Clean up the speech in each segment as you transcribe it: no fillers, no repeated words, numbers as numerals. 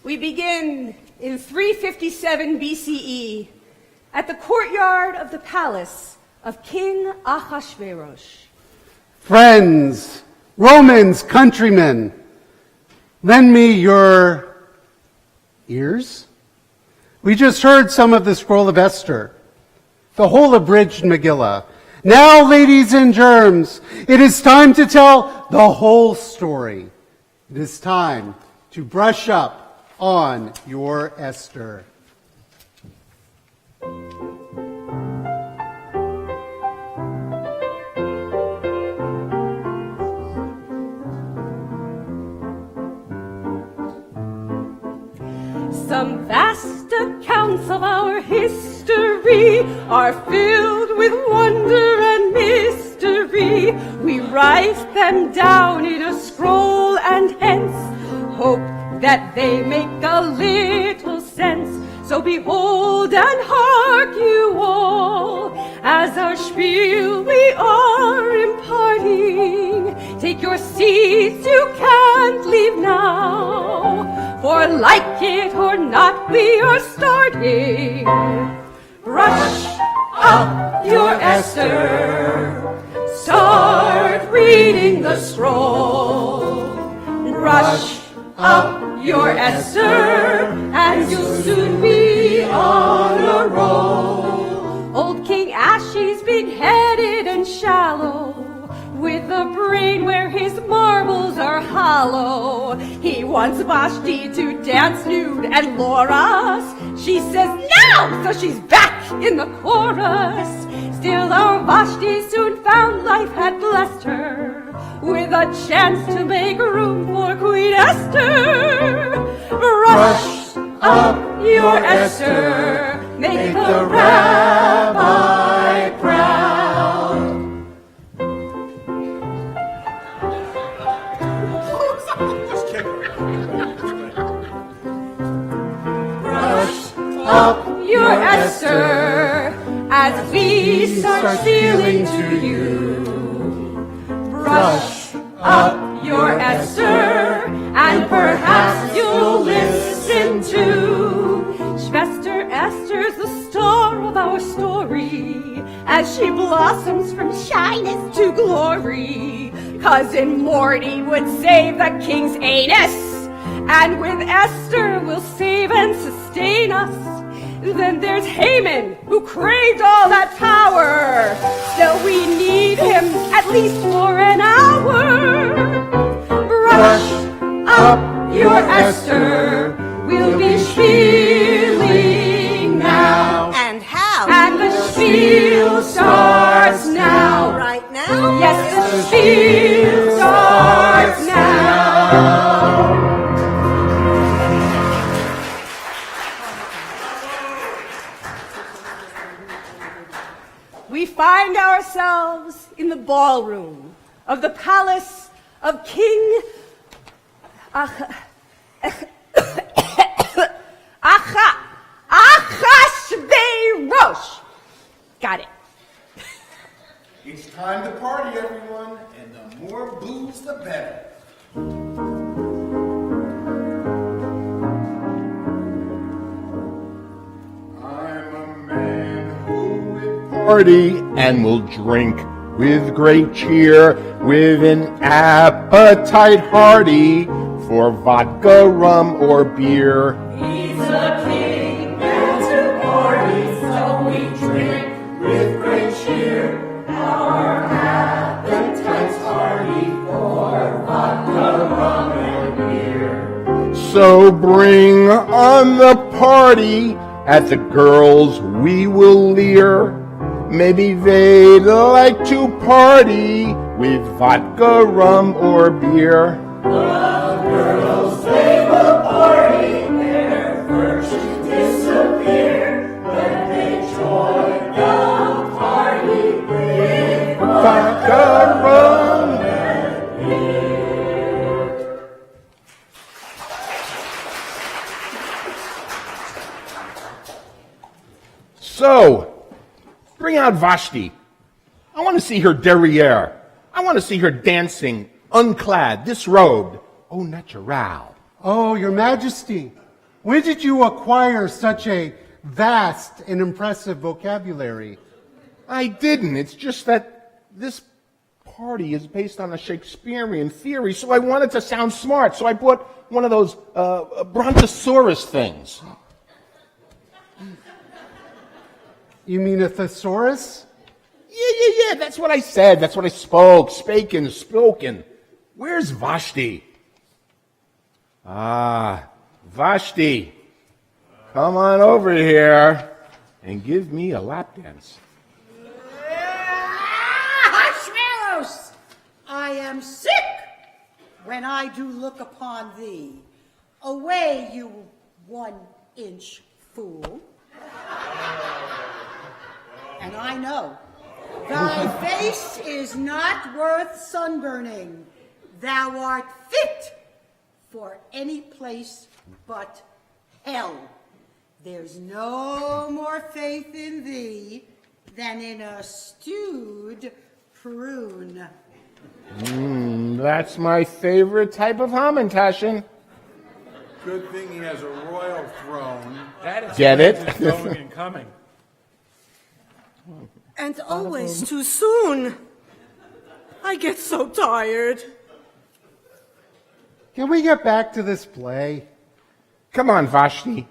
We begin in 357 BCE at the courtyard of the palace of King Ahasuerus. Friends, Romans, countrymen, lend me your ears. We just heard some of the scroll of Esther, the whole abridged Megillah. Now, ladies and germs, it is time to tell the whole story. It is time to brush up on your Esther. Some vast accounts of our history are filled with wonder and mystery. We write them down in a scroll and hence hope that they make a little sense. So behold and hark you all, as our spiel we are imparting. Take your seats, you can't leave now, for like it or not we are starting. Brush up your Esther, start reading the scroll. Brush up your Esther, and you'll soon be on a roll. Old King Ashi's big-headed and shallow, with a brain where his marbles are hollow. He wants Vashti to dance nude and lure us. She says no, so she's back in the chorus. Still our Vashti soon found life had blessed her with a chance to make room for Queen Esther. Brush up your Esther, make the rabbi proud. Brush up your Esther as we start stealing to you. Brush up your Esther, and perhaps you'll listen to Schwester Esther's the star of our story, as she blossoms from shyness to glory. Cousin Morty would save the king's anus, and with Esther we'll save and sustain us. Then there's Haman, who craved all that power. Still we need him at least for an hour. Brush up your Esther, we'll be spieling now. And how? And the spiel starts now. Right now? Yes, the spiel starts now. We find ourselves in the ballroom of the palace of King Ahasuerus. Got it. It's time to party, everyone, and the more booze, the better. I'm a man who will party and will drink with great cheer, with an appetite hearty for vodka, rum, or beer. He's a king and to party, so we drink with great cheer. Our appetites hearty for vodka, rum, and beer. So bring on the party, at the girls we will leer. Maybe they'd like to party with vodka, rum, or beer. The girls, they will party, their virtues disappear when they join the party with Vodka, rum, and beer. So, bring out Vashti. I want to see her derriere. I want to see her dancing, unclad, disrobed, au natural. Oh, your majesty, When did you acquire such a vast and impressive vocabulary? I didn't. It's just that this party is based on a Shakespearean theory, so I wanted to sound smart, so I bought one of those brontosaurus things. You mean a thesaurus? Yeah, that's what I said. That's what I spoken. Where's Vashti? Vashti, come on over here and give me a lap dance. Schmeros! I am sick when I do look upon thee. Away, you 1-inch fool. And I know thy face is not worth sunburning. Thou art fit for any place but hell. There's no more faith in thee than in a stewed prune. That's my favorite type of hamantaschen. Good thing he has a royal throne. Get it? Going and coming. And always too soon. I get so tired. Can we get back to this play? Come on, Vashti.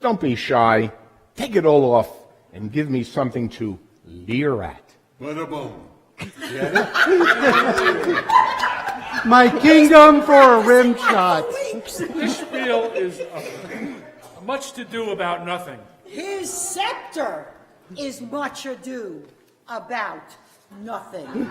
Don't be shy. Take it all off and give me something to leer at. Bada-boom. My kingdom for a rim shot. This spiel is much to do about nothing. His scepter is much ado about nothing.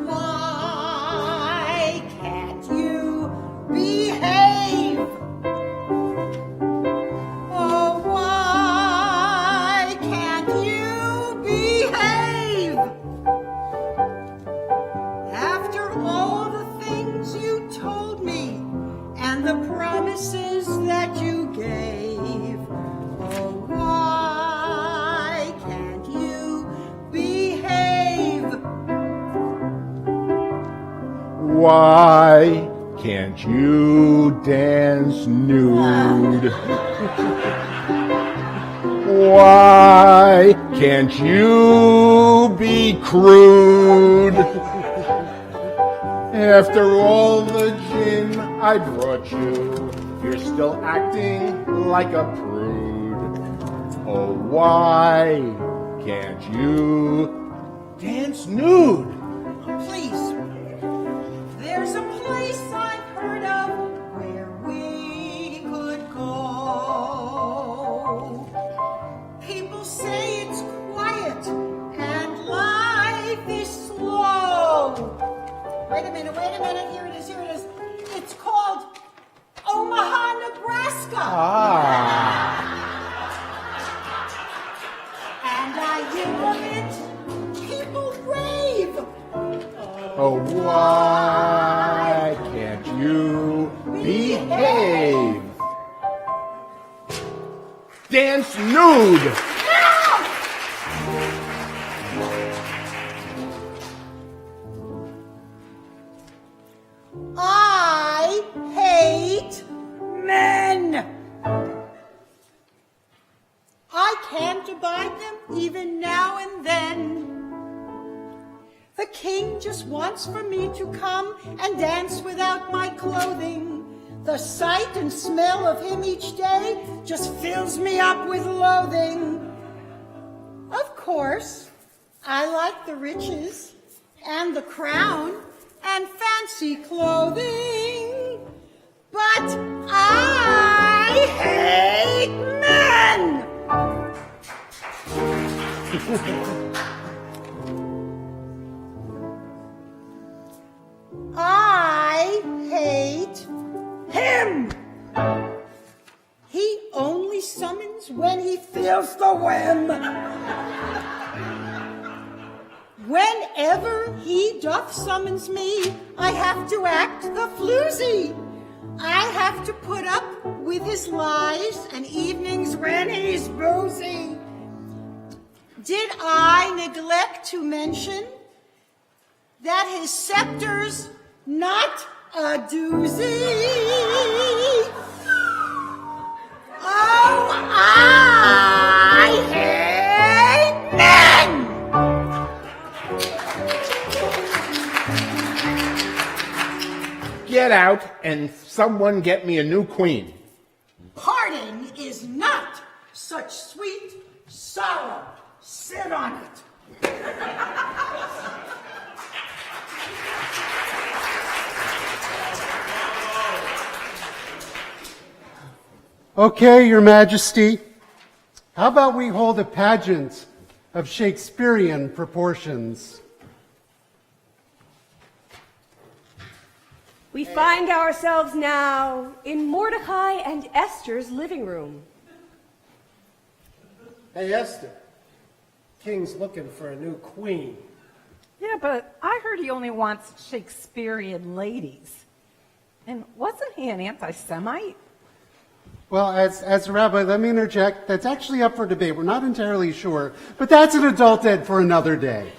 Why can't you behave? Oh, why can't you behave? After all the things you told me and the promises that you gave, oh, why can't you behave? Why can't you dance nude? Why can't you be crude? After all the gin I brought you, you're still acting like a prude. Oh, why can't you dance nude? Please, there's a place I've heard of where we could go. People say it's quiet and life is slow. Wait a minute, here it is. It's called Omaha, Nebraska. And I hear of it, people rave. Oh, why can't you behave? Dance nude! I hate men. I can't abide them even now and then. The king just wants for me to come and dance without my clothing. The sight and smell of him each day just fills me up with loathing. Of course, I like the riches and the crown and fancy clothing, but I hate men! I hate him! He only summons when he feels the whim. Whenever he doth summons me, I have to act the floozy. I have to put up with his lies and evenings when he's boozy. Did I neglect to mention that his scepter's not a doozy. Oh, I hate men! Get out and someone get me a new queen. Parting is not such sweet sorrow. Sit on it. Okay, Your Majesty. How about we hold a pageant of Shakespearean proportions? We find ourselves now in Mordecai and Esther's living room. Hey, Esther. King's looking for a new queen. Yeah, but I heard he only wants Shakespearean ladies. And wasn't he an anti-Semite? Well, as a rabbi, let me interject. That's actually up for debate. We're not entirely sure, but that's an adult ed for another day.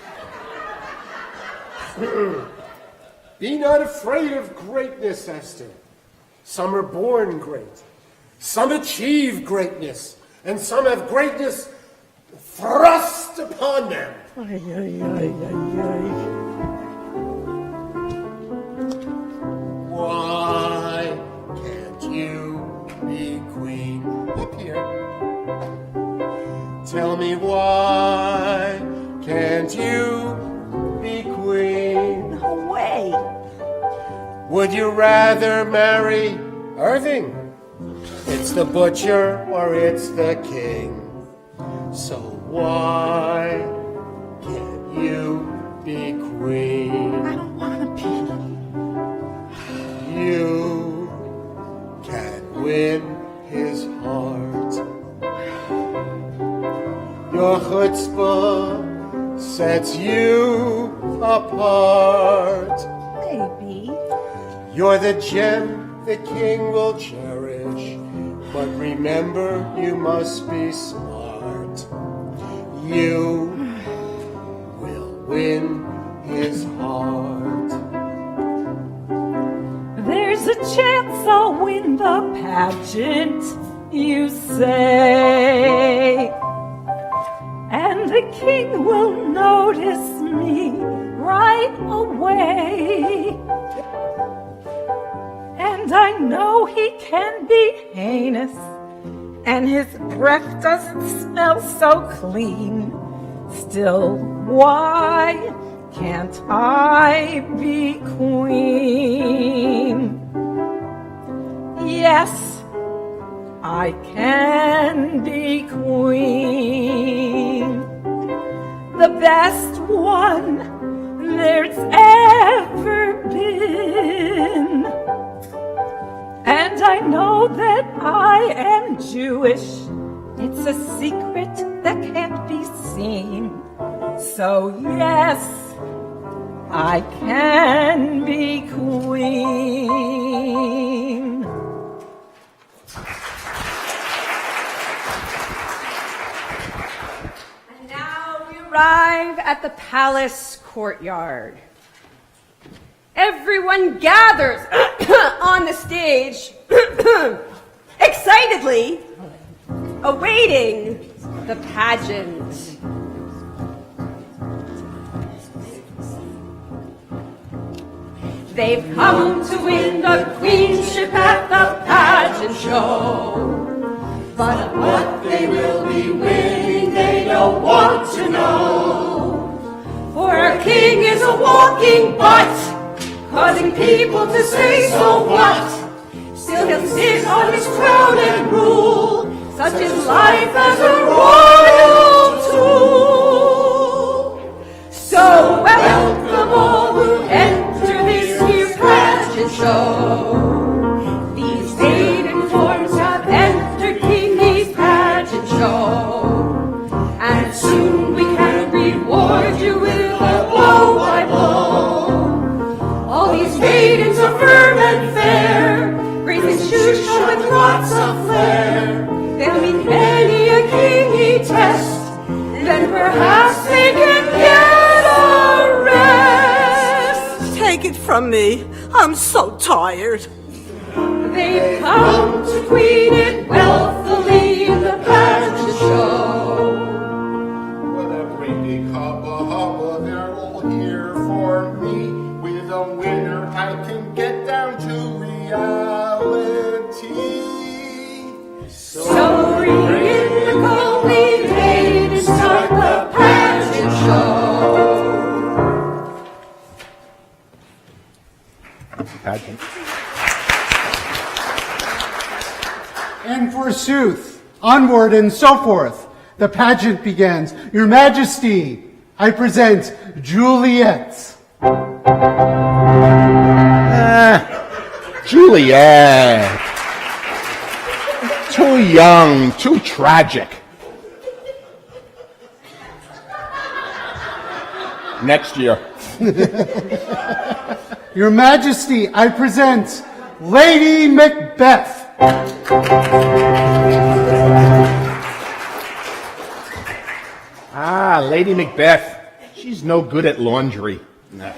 Be not afraid of greatness, Esther. Some are born great. Some achieve greatness. And some have greatness thrust upon them. Why can't you be queen? Up here. Tell me why can't you be queen? No way. Would you rather marry Irving? It's the butcher or it's the king. So why can't you be queen? I don't want to be. You can win his heart. Your chutzpah sets you apart. Maybe. You're the gem the king will cherish, but remember you must be smart. You will win his heart. There's a chance I'll win the pageant, you say. And the king will notice me right away. And I know he can be heinous, and his breath doesn't smell so clean. Still, why can't I be queen? Yes, I can be queen. The best one there's ever been. And I know that I am Jewish. It's a secret that can't be seen. So yes, I can be queen. And now we arrive at the palace courtyard. Everyone gathers on the stage, excitedly awaiting the pageant. They've come to win the queenship at the pageant show. But what they will be winning, they don't want to know. For our king is a walking butt, causing people to say, so what? Still he'll sit on his throne and rule, such is life as a royal tool. So welcome all who enter this year's pageant show. These maiden forms have entered King Lee's pageant show. And soon we can reward you with a blow by blow. All these maidens are firm and fair, raising Shusha with lots of flair. They'll meet many a kingy test, then perhaps they can get a rest. take it from me. I'm so tired. They've come to queen it wealthily in the pageant show. What a great big hubba hubba, they're all here for me. With a winner I can get down to reality. So ring in the golden maid and start the pageant show. Pageant. And forsooth, onward and so forth, the pageant begins. Your Majesty, I present Juliet. Juliet. Too young, too tragic. Next year. Your Majesty, I present Lady Macbeth. Ah, Lady Macbeth. She's no good at laundry. No.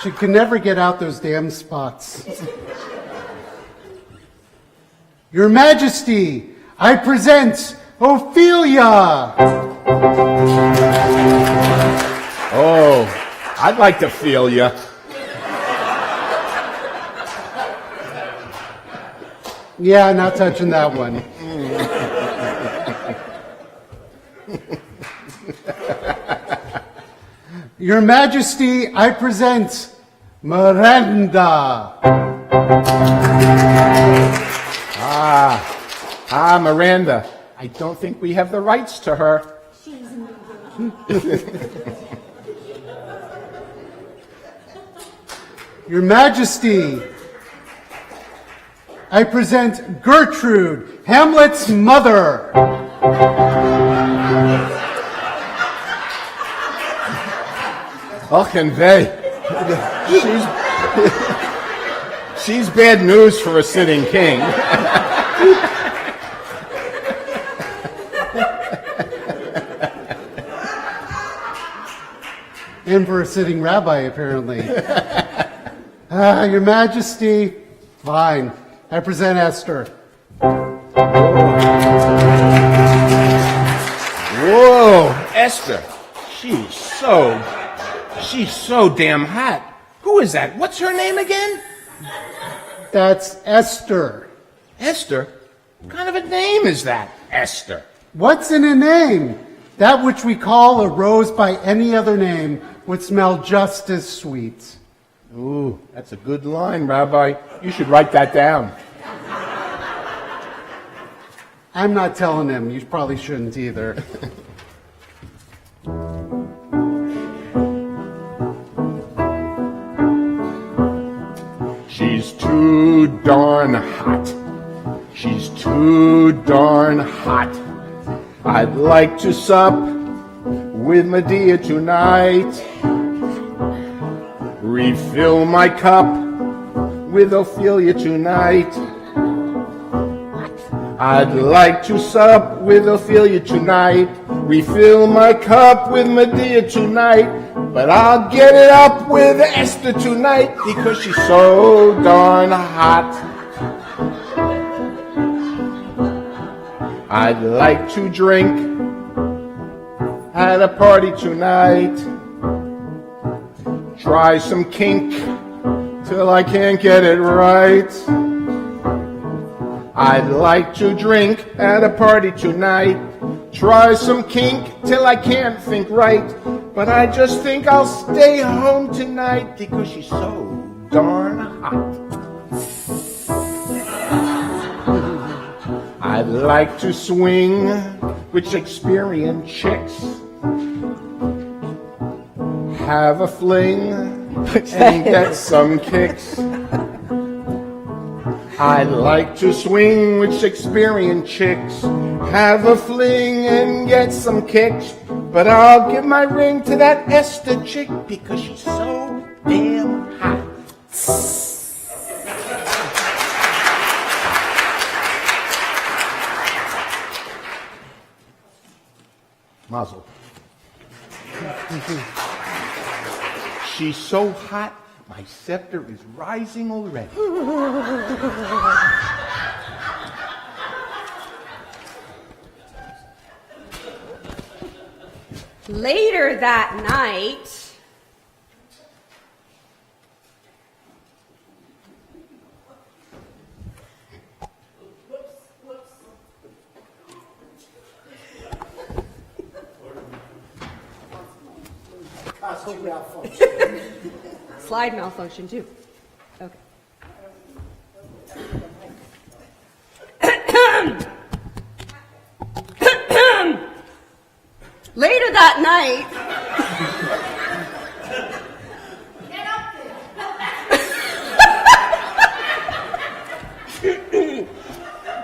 She can never get out those damn spots. Your Majesty, I present Ophelia. Oh, I'd like to feel ya. Yeah, not touching that one. Your Majesty, I present Miranda. Miranda. I don't think we have the rights to her. Your Majesty, I present Gertrude, Hamlet's mother. Oh, convey. She's bad news for a sitting king. And for a sitting rabbi, apparently. Your Majesty, fine. I present Esther. Whoa, Esther. She's so damn hot. Who is that? What's her name again? That's Esther. Esther? What kind of a name is that? Esther. What's in a name? That which we call a rose by any other name would smell just as sweet. Ooh, that's a good line, Rabbi. You should write that down. I'm not telling him. You probably shouldn't either. She's too darn hot. She's too darn hot. I'd like to sup with Medea tonight. Refill my cup with Ophelia tonight. I'd like to sup with Ophelia tonight. Refill my cup with Medea tonight. But I'll get it up with Esther tonight because she's so darn hot. I'd like to drink at a party tonight. Try some kink till I can't get it right. I'd like to drink at a party tonight. Try some kink till I can't think right. But I just think I'll stay home tonight because she's so darn hot. I'd like to swing with Shakespearean chicks. Have a fling and get some kicks. I'd like to swing with Shakespearean chicks. Have a fling and get some kicks. But I'll give my ring to that Esther chick because she's so damn hot. Mazel. she's so hot, my scepter is rising already. Later that night, Costume malfunction. slide malfunction too. Okay. Later that night,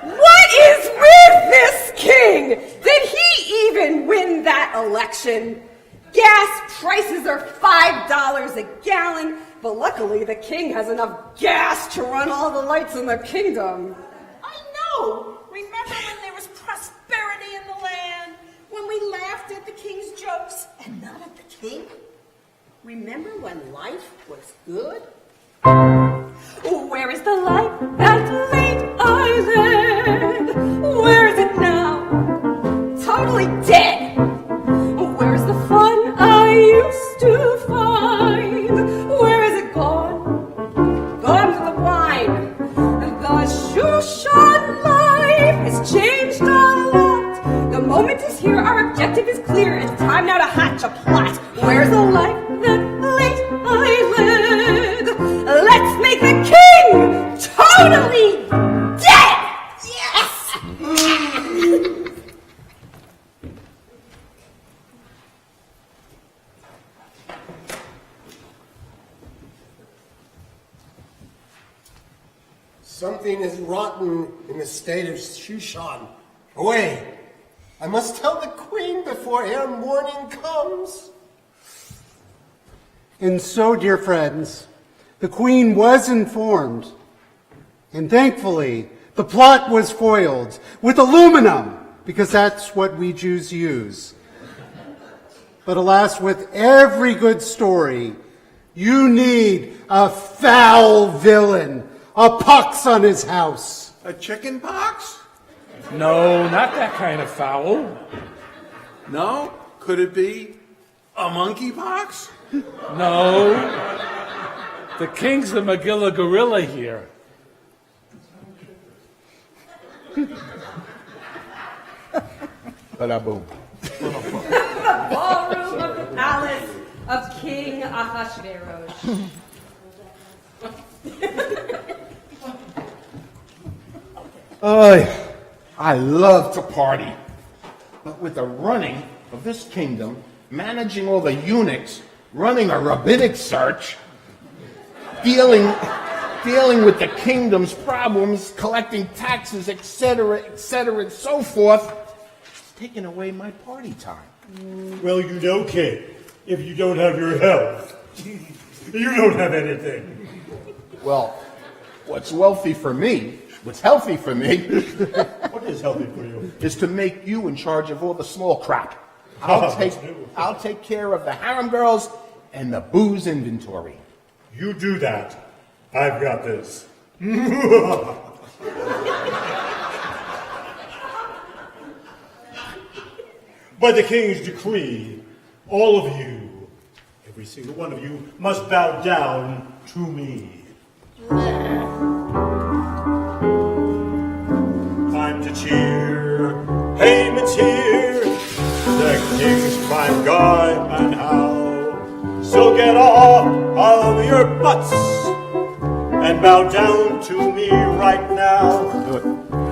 what is with this king? Did he even win that election? Gas prices are $5 a gallon, but luckily the king has enough gas to run all the lights in the kingdom. I know. Remember when there was prosperity in the land? When we laughed at the king's jokes and not at the king? Remember when life was good? Where is the life that late I led? Where is it now? Totally dead. Where's the fun I used to find? Where is it gone? Gone to the wine. The Shushan life has changed a lot. The moment is here, our objective is clear. It's time now to hatch a plot. Where's the life that late I led? Let's make the king totally dead! Yes! Something is rotten in the state of Shushan. Away! I must tell the queen before ere morning comes. And so, dear friends, the queen was informed, and thankfully, the plot was foiled with aluminum, because that's what we Jews use. But alas, with every good story, you need a foul villain, a pox on his house. A chicken pox? No, not that kind of foul. No? Could it be a monkey pox? No. The king's the Megillah gorilla here. Ba-da-boom. The ballroom of the palace of King Ahasuerus. I love to party. But with the running of this kingdom, managing all the eunuchs, running a rabbinic search, dealing with the kingdom's problems, collecting taxes, etc., and so forth, it's taking away my party time. Well, you know, kid, if you don't have your health, you don't have anything. Well, what's healthy for me, What is healthy for you? is to make you in charge of all the small crap. I'll take care of the harem girls and the booze inventory. You do that. I've got this. By the king's decree, all of you, every single one of you, must bow down to me. Time to cheer, payment's here, the king's prime guy and how. So get off of your butts and bow down to me right now.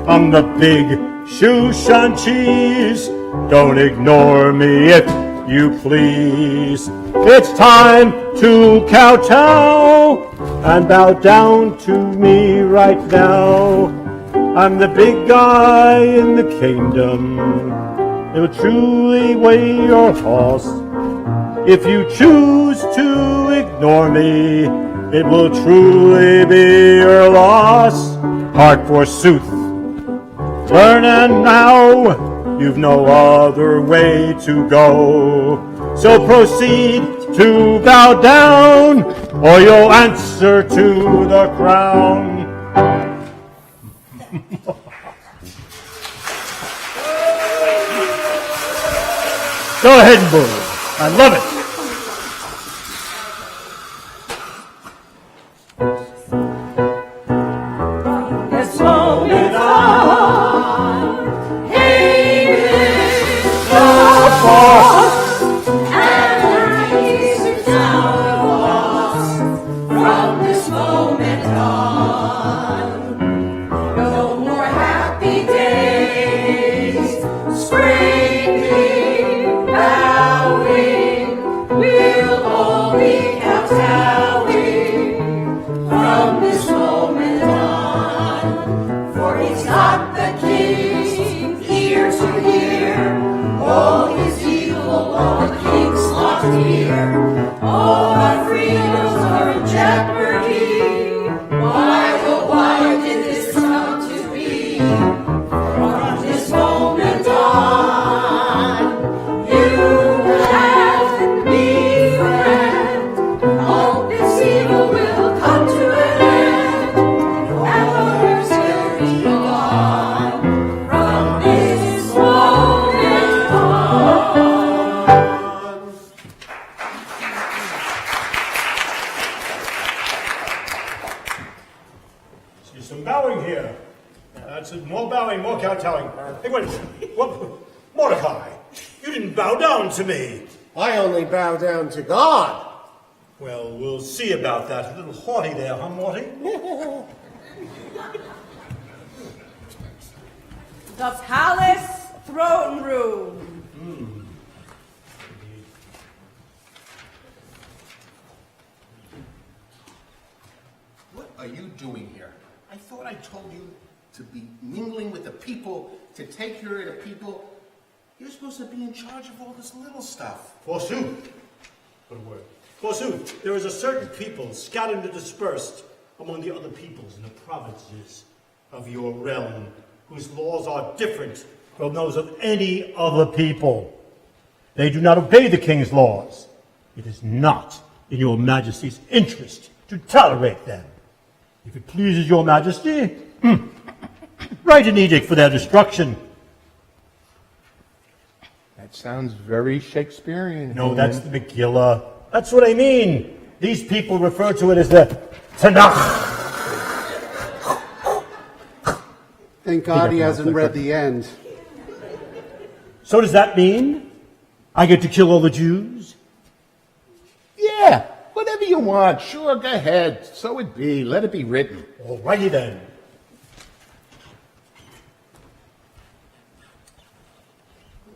I'm the big Shushan cheese. Don't ignore me if you please. It's time to kowtow and bow down to me right now. I'm the big guy in the kingdom. It will truly weigh your horse. If you choose to ignore me, it will truly be your loss. Heart forsooth, learn and now, you've no other way to go. So proceed to bow down, or you'll answer to the crown. Go ahead, Bull. I love it. This moment on, Haman the boss, and her peace is now lost. From this moment on, no more happy days, screaming, bowing, we'll all be kowtowing. From this moment on, for he's not the king, ear to ear, all his evil, all the king's lost here, all our freedoms are in jeopardy. Why, oh why did this come to be? From this moment on, you and me, friend, all this evil will come to an end, and the worst will be gone from this moment on. See some bowing here. That's it. More bowing, more kowtowing. Hey, wait. What? Mordecai, you didn't bow down to me. I only bow down to God. Well, we'll see about that. A little haughty there, huh, Morty? The palace throne room. What are you doing here? I thought I told you to be mingling with the people, to take care of the people. You're supposed to be in charge of all this little stuff. Forsooth. Good word. Forsooth, there is a certain people scattered and dispersed among the other peoples in the provinces of your realm, whose laws are different from those of any other people. They do not obey the king's laws. It is not in your majesty's interest to tolerate them. If it pleases your majesty, write an edict for their destruction. That sounds very Shakespearean. No, that's the Megillah. That's what I mean. These people refer to it as the Tanakh. Thank God he hasn't read the end. So does that mean I get to kill all the Jews? Yeah, whatever you want. Sure, go ahead. So it be. Let it be written. Alrighty then.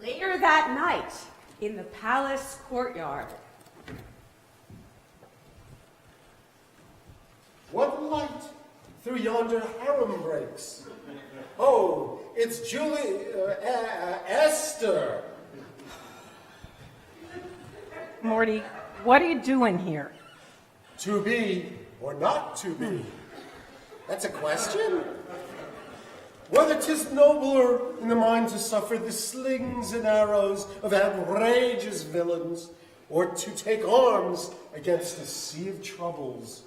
Later that night, in the palace courtyard. What light through yonder harem breaks? Oh, it's Esther. Morty, what are you doing here? To be or not to be? That's a question. Whether 'tis nobler in the mind to suffer the slings and arrows of outrageous villains, or to take arms against a sea of troubles,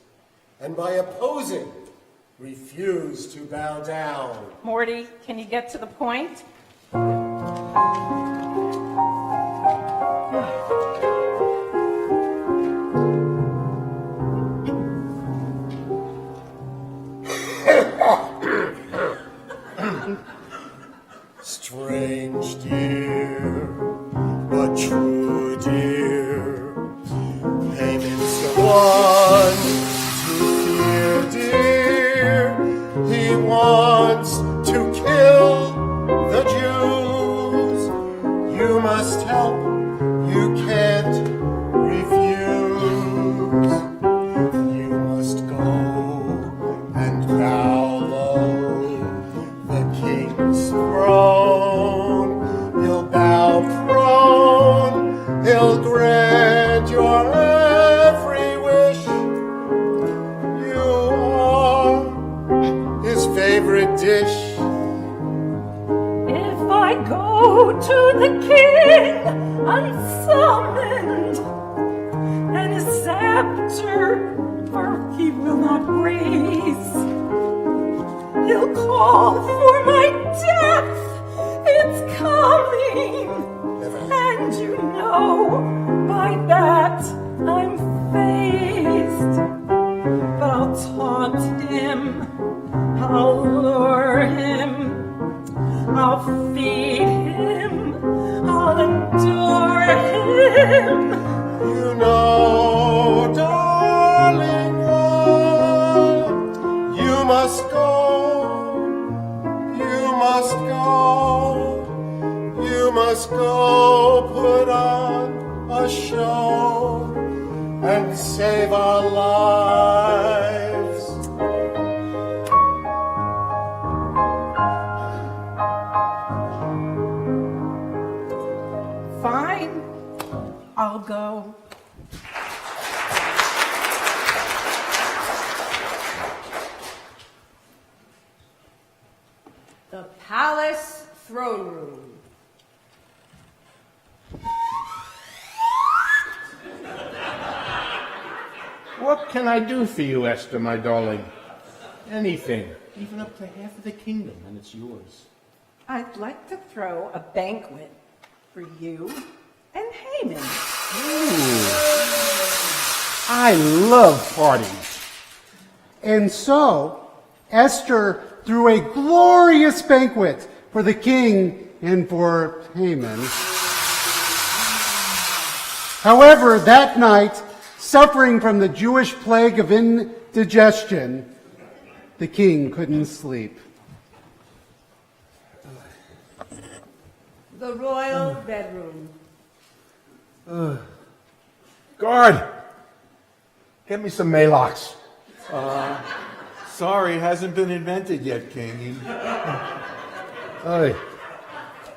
and by opposing, refuse to bow down. Morty, can you get to the point? Strange dear, but true dear, Haman's the one to fear, dear. He wants to kill the Jews. You must help, you can't refuse. You must go and bow low the king's throne. He'll bow prone, he'll grant your every wish. You are his favorite dish. If I go unsummoned, and his scepter he will not raise. He'll call for my death, it's coming, and you know by that I'm faced. But I'll taunt him, I'll lure him, I'll feed him, I'll adore him. You know, darling one, you must go, you must go, you must go put on a show and save our lives. Fine, I'll go. The palace throne room. What can I do for you, Esther, my darling? Anything. Even up to half of the kingdom, and it's yours. I'd like to throw a banquet for you and Haman. Ooh. I love parties. And so, Esther threw a glorious banquet for the king and for Haman. However, that night, suffering from the Jewish plague of indigestion, the king couldn't sleep. The royal bedroom. Guard, get me some Malox. Sorry, hasn't been invented yet, King.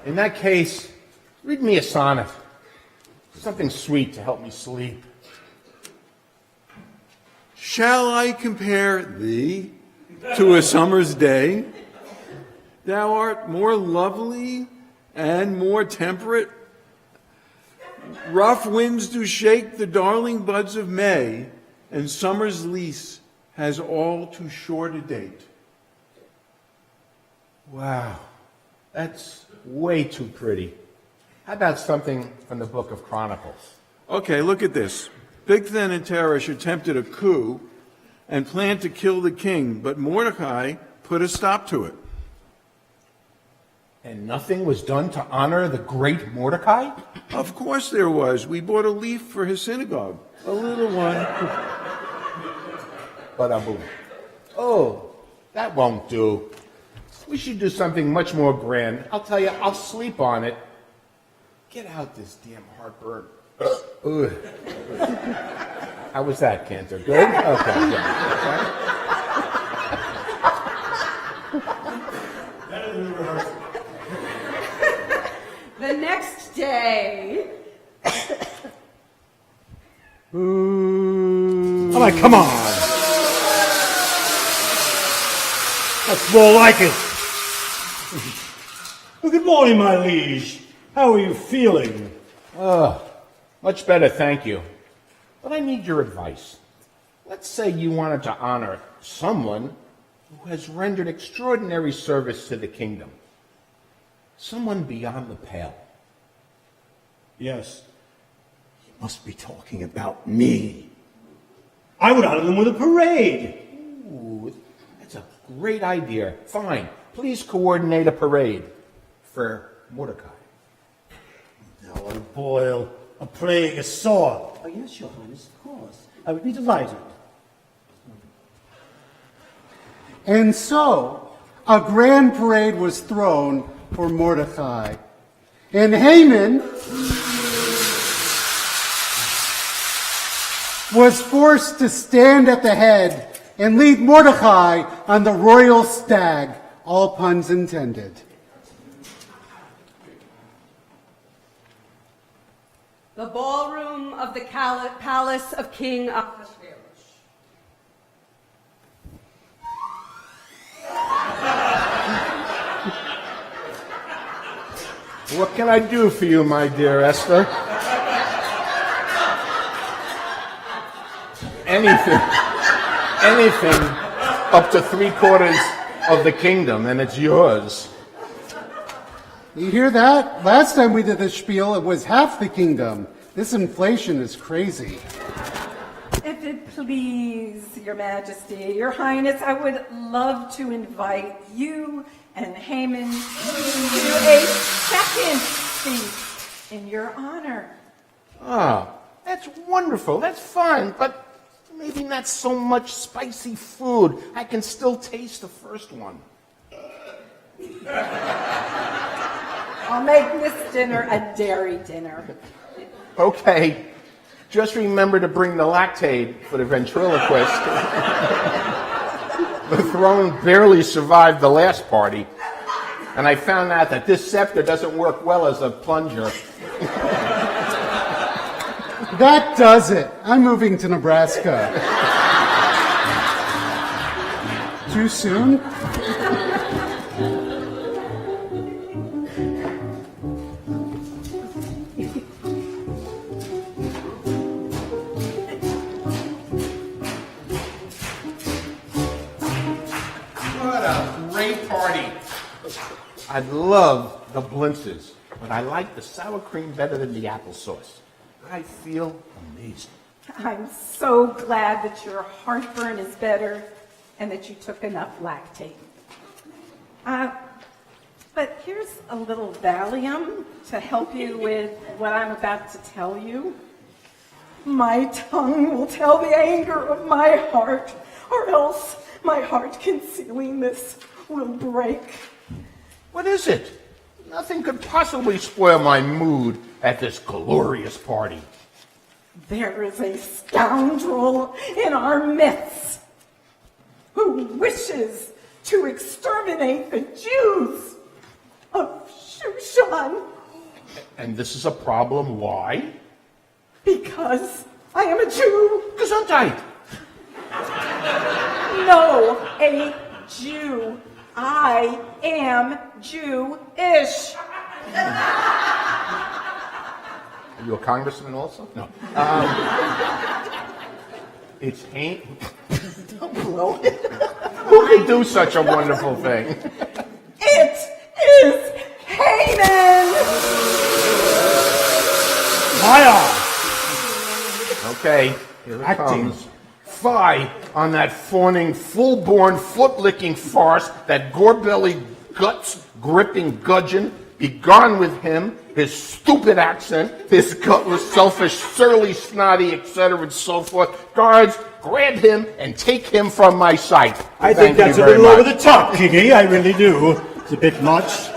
In that case, read me a sonnet. Something sweet to help me sleep. Shall I compare thee to a summer's day? Thou art more lovely and more temperate. Rough winds do shake the darling buds of May, and summer's lease has all too short a date. Wow, that's way too pretty. How about something from the Book of Chronicles? Okay, look at this. Bigthan and Teresh attempted a coup and planned to kill the king, but Mordecai put a stop to it. And nothing was done to honor the great Mordecai? Of course there was. We bought a leaf for his synagogue, a little one. Bada-boom. Oh, that won't do. We should do something much more grand. I'll tell you, I'll sleep on it. Get out this damn heartburn. Ugh. How was that, Cantor? Good? Okay. The next day. All right, come on. That's more like it. Well, good morning, my liege. How are you feeling? Much better, thank you. But I need your advice. Let's say you wanted to honor someone who has rendered extraordinary service to the kingdom. Someone beyond the pale. Yes. You must be talking about me. I would honor them with a parade. Ooh, that's a great idea. Fine. Please coordinate a parade for Mordecai. Now on a boil, a plague, a sword. Oh, yes, Your Highness, of course. I would be delighted. And so, a grand parade was thrown for Mordecai. And Haman was forced to stand at the head and lead Mordecai on the royal stag, all puns intended. The ballroom of the palace of King Ahasuerus. What can I do for you, my dear Esther? Anything up to 3/4 of the kingdom, and it's yours. You hear that? Last time we did the spiel, it was half the kingdom. This inflation is crazy. If it please your majesty, your highness, I would love to invite you and Haman to a second feast in your honor. Ah, that's wonderful. That's fine, but maybe not so much spicy food. I can still taste the first one. I'll make this dinner a dairy dinner. Okay. Just remember to bring the lactate for the ventriloquist. The throne barely survived the last party. And I found out that this scepter doesn't work well as a plunger. That does it. I'm moving to Nebraska. Too soon? What a great party. I love the blintzes, but I like the sour cream better than the applesauce. I feel amazing. I'm so glad that your heartburn is better and that you took enough lactate. But here's a little Valium to help you with what I'm about to tell you. My tongue will tell the anger of my heart, or else my heart concealing this will break. What is it? Nothing could possibly spoil my mood at this glorious party. There is a scoundrel in our midst who wishes to exterminate the Jews of Shushan. And this is a problem. Why? Because I am a Jew. Gesundheit. No, a Jew. I am Jewish. Are you a congressman also? No. It's ain't. Don't blow it. Who could do such a wonderful thing? It is Haman. My eye. Okay, here it Acting. comes. Fie on that fawning, full-born, foot-licking farce, that gore-bellied, guts-gripping gudgeon. Be gone with him, his stupid accent, his gutless, selfish, surly, snotty, etc., and so forth. Guards, grab him and take him from my sight. I Thank think that's you a very little much. over the top, Kingy. I really do. It's a bit much.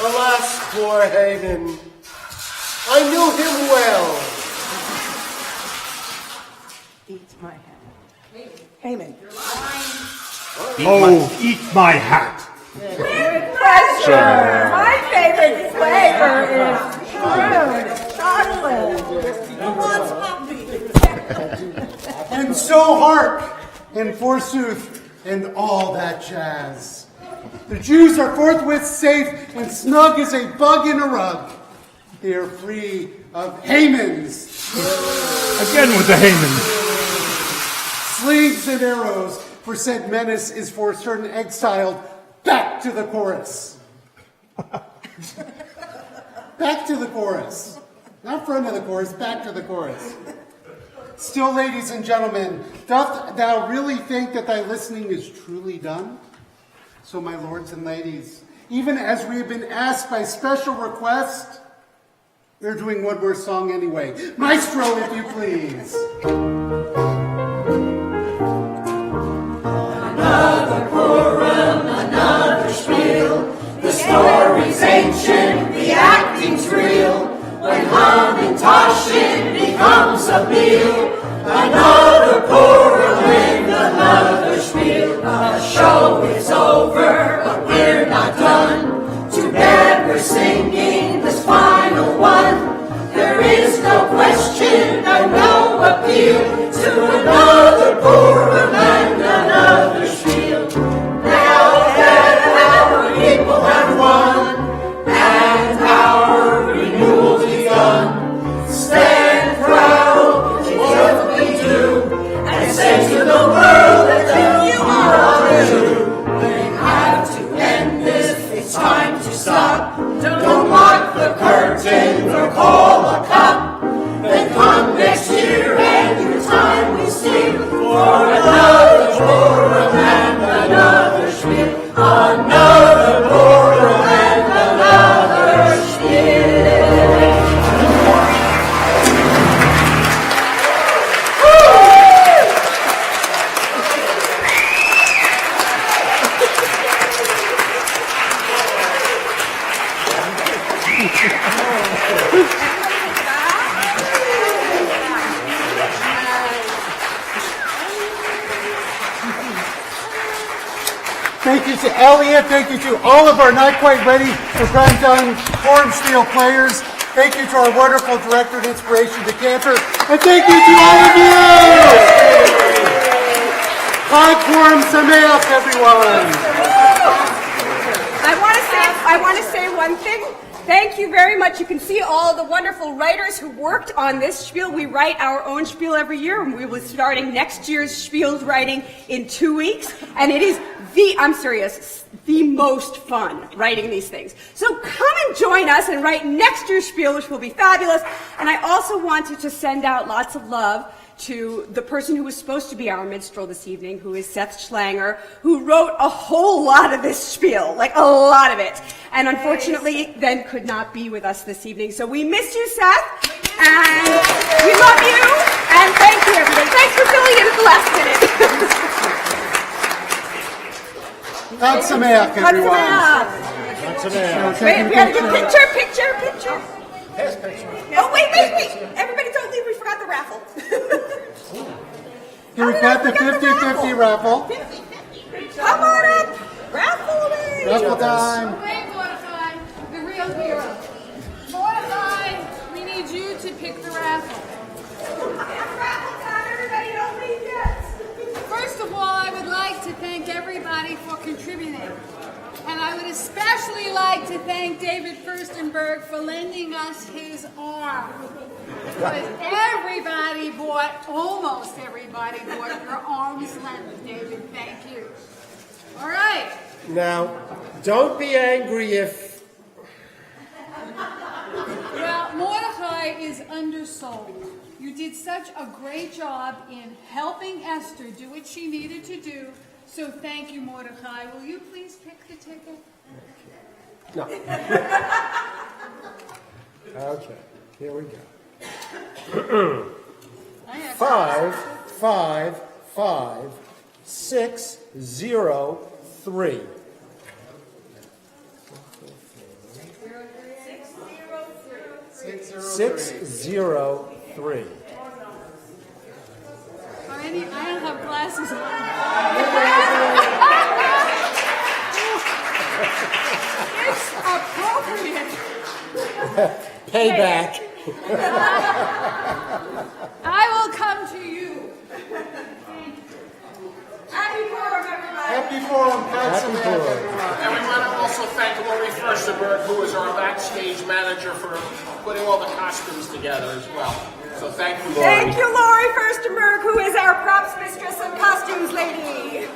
Alas, poor Haman. I knew him well. Eat my hat. Haman. Oh, eat my hat. With pleasure. My favorite flavor is chocolate. And so hark, and forsooth, and all that jazz. The Jews are forthwith safe and snug as a bug in a rug. They are free of Hamans, Again with the Haman. slings and arrows, for said menace is for certain exiled back to the chorus. Back to the chorus. Not front of the chorus, back to the chorus. Still, ladies and gentlemen, doth thou really think that thy listening is truly done? So, my lords and ladies, even as we have been asked by special request, we're doing one more song anyway. Maestro, if you please. Another Purim, another spiel. The story's ancient, the acting's real. When Hamantashen becomes a meal. Another Purim and another spiel. The show is over, but we're not done. Too bad we're singing this final one. There is no question and no appeal to another Purim and another spiel. call a cup. Then come next year and your time we steal for another Purim and another spiel. Another Purim and another spiel. Thank you to Elliot. Thank you to all of our not quite ready for prime time Purim Spiel players. Thank you to our wonderful director and inspiration, the Cantor. And thank you to all of you. Chag Purim Sameach, everyone. I want to say one thing. Thank you very much. You can see all the wonderful writers who worked on this spiel. We write our own spiel every year, and we will be starting next year's spiel's writing in 2 weeks. And it is I'm serious, the most fun writing these things. So come and join us and write next year's spiel, which will be fabulous. And I also wanted to send out lots of love to the person who was supposed to be our minstrel this evening, who is Seth Schlanger, who wrote a whole lot of this spiel, like a lot of it, and unfortunately then could not be with us this evening. So we miss you, Seth, and we love you, and thank you, everybody. Thanks for filling in at the last minute. Chag Sameach, everyone. Wait, we have to do picture. Oh, wait. Everybody don't leave. We forgot the raffle. Here we've got the 50-50 raffle. Come on up. Raffle day. Raffle time. Wait, Mordecai, the real hero. Mordecai, we need you to pick the raffle. Raffle time. Everybody don't leave yet. First of all, I would like to thank everybody for contributing. And I would especially like to thank David Furstenberg for lending us his arm. Because almost everybody bought your arm's length, David. Thank you. All right. Now, don't be angry if... Well, Mordecai is undersold. You did such a great job in helping Esther do what she needed to do. So thank you, Mordecai. Will you please pick the ticket? No. Okay, here we go. 5, 5, 5, 6, 0, 3. 603. I don't have glasses on. It's appropriate. Payback. I will come to you. Happy Purim, everybody. Happy Purim. Chag Sameach, everyone. And we want to also thank Lori Furstenberg, who is our backstage manager, for putting all the costumes together as well. So thank you, Lori. Thank you, Lori Furstenberg, who is our props mistress and costumes lady.